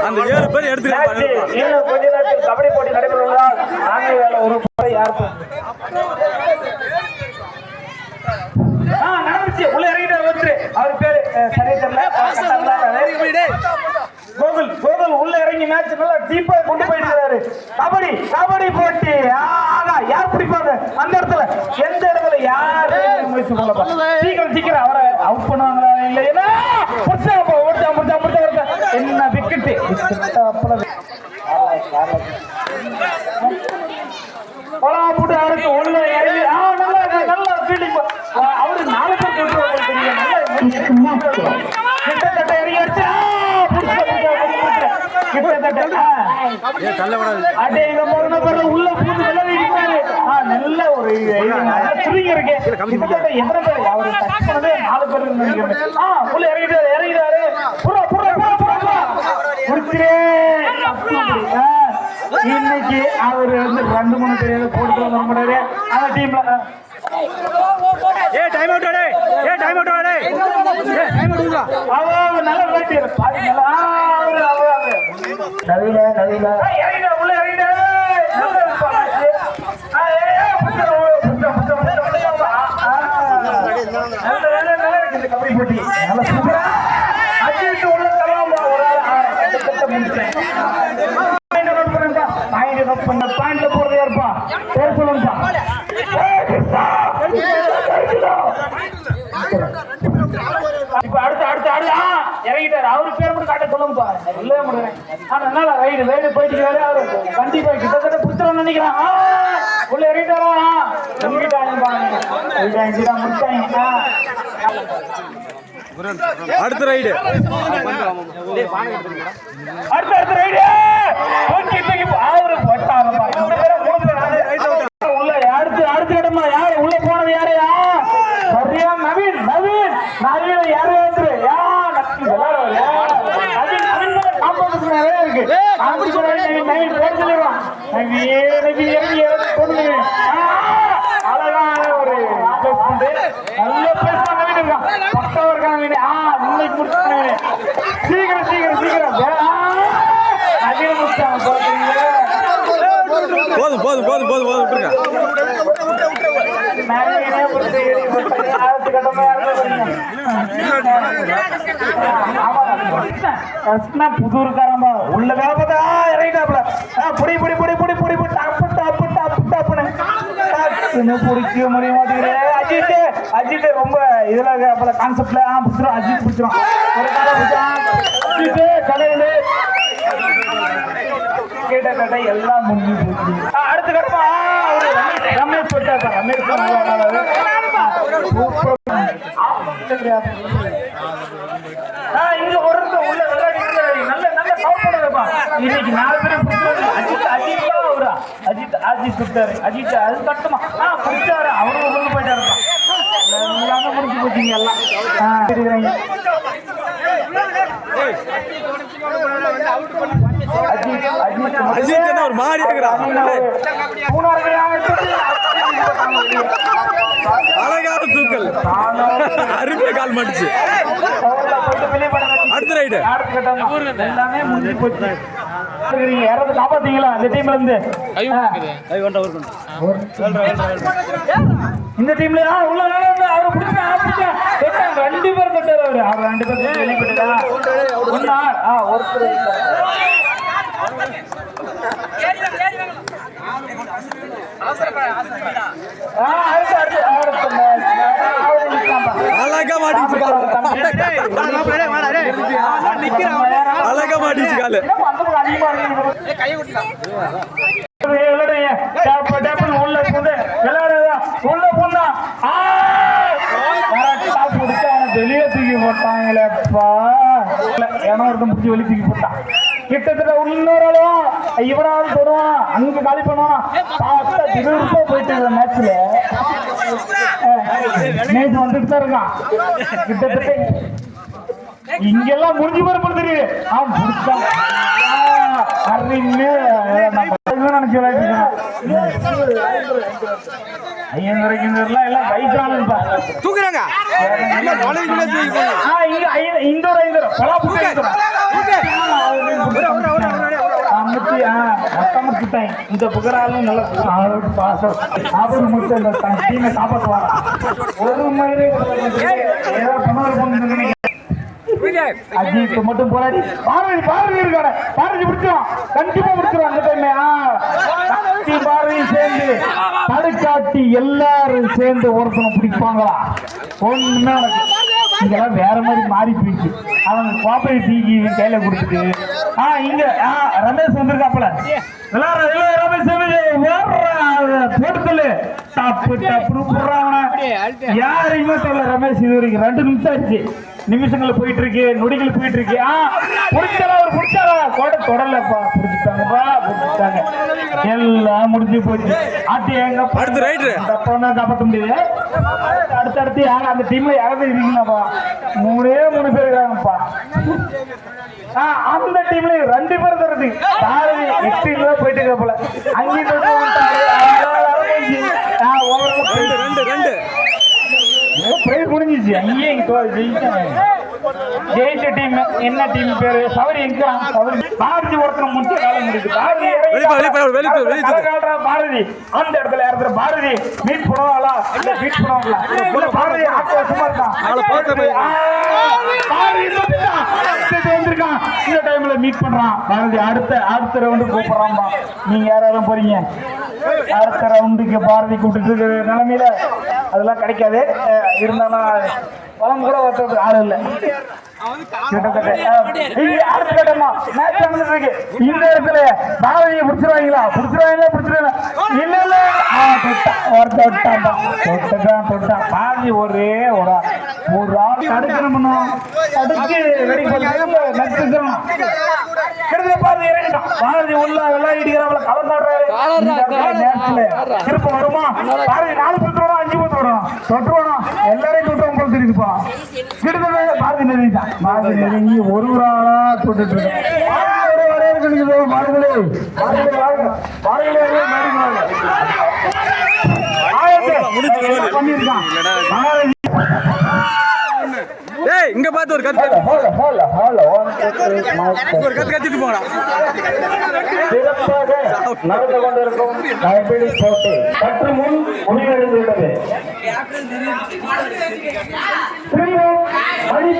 அந்த 7 பேர் எடுத்துக்கலாம். கொஞ்ச நேரத்தில் கபடி போட்டி நடைபெறுவதால் நாங்கள் ஒரு முறை யாருக்கும் நடந்துச்சு. உள்ள இறங்கிட்டு ஒருத்தர் அவர் பேரு சரியா தெரியல. கோகுல் உள்ள இறங்கி மேட்ச் நல்லா டீப்பா கொண்டு போயிருக்காரு. கபடி கபடி போட்டி யார் பிடிப்பாங்க அந்த இடத்துல எந்த இடத்துல யாரு முயற்சி பண்ணலாம். சீக்கிரம் அவரை அவுட் பண்ணுவாங்களா இல்லையா? என்ன விக்கெட்டு போட்டு அவருக்கு உள்ள இறங்கி நல்லா ஃபீல்டிங் அவரு 4 பேர் கிட்டத்தட்ட இறங்கி வச்சு உள்ள பூந்து நல்ல ஒரு இருக்கு. எத்தனை பேர் அவரு டச் பண்ணதே 4 பேர் உள்ள இறங்கிட்டாரு. இன்னைக்கு அவரு 2-3 பேர் போட்டு வர முடியாது அந்த டீம்ல. நல்ல விளையாட்டு உள்ள இறங்கிட்டாரு. கபடி போட்டி பாயிண்ட்ல போறது யாருப்பா பேர் சொல்லுங்கப்பா. இப்ப அடுத்து இறங்கிட்டாரு. அவரு பேர் மட்டும் காட்ட சொல்லுங்கப்பா. இல்லவே முடியல. ஆனா ரைடு போயிட்டு அவரு கண்டிப்பா கிட்டத்தட்ட புடிச்சிடும் நினைக்கிறான். உள்ள இறங்கிட்டாரா முடிச்சாங்க. அடுத்த ரைடு அடுத்த ரைடு அவரு உள்ள அடுத்த இடமா யாரு உள்ள போனது யாரையா? சரியா நவீன் யாரு இருக்கு. அழகான ஒரு நல்ல பேசுவாங்க. பக்கம் இருக்காங்க. இன்னைக்கு முடிச்சு சீக்கிரம் அதிகம் முடிச்சாங்க. போதும் புதூர்காரமா உள்ள வேப்பதா இறங்கிட்டாப்ல. புடி பிடிக்க முடிய மாட்டேங்குது. அஜித் ரொம்ப இதுல கான்செப்ட்ல பிடிச்சிரும். அஜித் பிடிச்சிரும் ஒரு கடையில கேட்ட எல்லாம் முடிஞ்சு போச்சு. அடுத்த கட்டமா ரமேஷ் போட்டாப்பா. ரமேஷ் இங்க ஒரு உள்ள நல்ல கவுண்ட் பண்ணுறப்பா. இன்னைக்கு 4 பேரும் அஜித் சுட்டாரு. அஜித் அது கட்டுமா பிடிச்சாரு. அவரும் உள்ள போயிட்டாருப்பா. எல்லாமே முடிஞ்சு போச்சுங்க எல்லாம். அஜித் ஒரு மாறி அழகான தூக்கல் அருமையா கால் மாட்டுச்சு. அடுத்த ரைடு எல்லாமே முடிஞ்சு போச்சு. யாராவது காப்பாத்தீங்களா இந்த டீம்ல இருந்து? இந்த டீம்ல உள்ள அவரை பிடிச்சா 2 பேர் கட்டாரு. அவர் 2 பேர் வெளிப்பட்டா ஒருத்தர் அழகா மாட்டிச்சு காலு. உள்ள போனா வெளியே தூக்கி போட்டாங்களேப்பா. ஏன்னா ஒருத்தன் முடிச்சு வெளியே தூக்கி போட்டான். கிட்டத்தட்ட இன்னொருளும் இவரால் போடுவான். அங்க காலி பண்ணுவான். திருப்பா போயிட்டு மேட்ச்ல மேட்ச் வந்துட்டு தான் இருக்கான். கிட்டத்தட்ட இங்கெல்லாம் முடிஞ்சு போற தெரியுது அவன் பிடிச்சான் நினைச்சு ஐயன் எல்லாம் வயசானதுப்பா தூக்குறாங்க இந்த ஒரு இந்த புகராலும் நல்ல சாப்பிட முடிச்சு அந்த டீமை காப்பாற்றுவாங்க ஒரு மாதிரி அஜித் மட்டும் போராடி பாரதி இருக்காரு பாரதி பிடிச்சிடும் கண்டிப்பா பிடிச்சிடும் அந்த டைம் பாரதி சேர்ந்து தடுக்காட்டி எல்லாரும் சேர்ந்து ஒருத்தனை பிடிப்பாங்களா ஒண்ணுமே இங்கெல்லாம் வேற மாதிரி மாறி போயிடுச்சு அவங்க கோப்பை தீக்கி கையில கொடுத்துட்டு இங்க ரமேஷ் வந்திருக்காப்புல ரமேஷ் போட்டுல தப்பு தப்பு யாரையுமே சொல்ல ரமேஷ் இது வரைக்கும் 2 நிமிஷம் ஆச்சு நிமிஷங்கள் போயிட்டு இருக்கு நொடிகள் போயிட்டு இருக்கு பிடிச்சாரா கூட தொடரலப்பா பிடிச்சிட்டாங்கப்பா பிடிச்சிட்டாங்க எல்லாம் முடிஞ்சு போச்சு ஆட்டி எங்க தான் காப்பாற்ற முடியாது அடுத்தடுத்து யாரும் அந்த டீம்ல யாராவது இருக்கீங்களாப்பா 3 பேர் இருக்காங்கப்பா அந்த டீம்ல 2 பேர் தருது பாரதி 8 ரூபா போயிட்டு இருக்க போல அங்கேயும் முடிஞ்சிச்சு அங்கேயே ஜெயிச்ச டீம் என்ன டீம் பேரு சவரி எங்கிறான் பாரதி ஒருத்தனை முடிச்ச காலம் முடியுது பாரதி அந்த இடத்துல இடத்துல பாரதி மீட் பண்ணுவாங்களா இல்ல மீட் பண்ணுவாங்களா பாரதி ஆக்ரோஷமா இருக்கான் வந்திருக்கான் இந்த டைம்ல மீட் பண்றான் பாரதி அடுத்த ரவுண்டு கூப்பிடுறான்பா நீங்க யாரும் போறீங்க அடுத்த ரவுண்டுக்கு பாரதி கூப்பிட்டு நிலைமையில அதெல்லாம் கிடைக்காது இருந்தாலும் பழம் கூட ஒருத்தருக்கு ஆள் இல்லை அடுத்த கட்டமா மேட்ச் நடந்துட்டு இருக்கு இந்த இடத்துல பாரதியை பிடிச்சிருவாங்களா இல்ல இல்ல தொட்டான் பாரதி ஒரே ஒரு ஆள் தடுக்கணும் தடுக்கு ரெடி பண்ணி பாரதி இறங்கிட்டான் பாரதி உள்ள எல்லாம் இடிக்கிறவங்கள கலந்தாடுறாரு திருப்ப வருமா பாரதி 4 பத்து வரும் 5 பத்து வரும் தொட்டுருவானா எல்லாரையும் தொட்டு போல தெரியுதுப்பா கிட்டத்தட்ட பாரதி நெருங்கிட்டான் பாரதி நெருங்கி ஒரு ஆளா தொட்டுட்டு இருக்கேன் பண்ணிருக்கான் இங்க பார்த்து ஒரு கத்து கத்திட்டு போங்கடா சிறப்பாக நடந்து கொண்டிருக்கும் கைப்பிடி போட்டி சற்று முன் முடிவடைந்துள்ளது மணி